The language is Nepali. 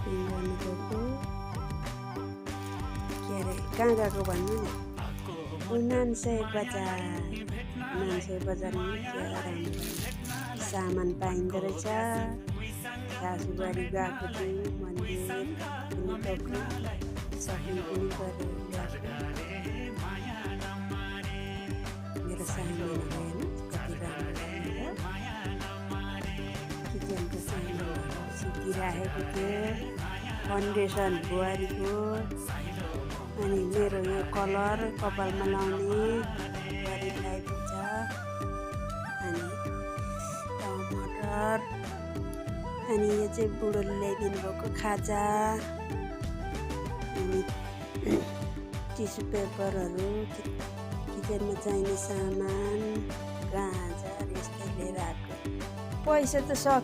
सपिङ गर्नु गएको के अरे कहाँ गएको भन्नु नि नानसय बजारमा क्या राम्रो सामान पाइँदो रहेछ दाजुबारी गएको थिएँ मन्दिर पनि गएको सपिङ पनि गरेर मेरो सामानहरू हेर्नु कति राम्रो किचनको सामानहरू सिकिराखेको थियो फाउन्डेसन बुहारीको अनि मेरो यो कलर कपालमा लाउने बुहारी लगाइदिन्छ अनि टमाटर अनि यो चाहिँ बुढोले ल्याइदिनु भएको खाजा अनि टिस्यु पेपरहरू किचनमा चाहिने सामान गाजर यस्तै लिएर आएको पैसा त सक्यो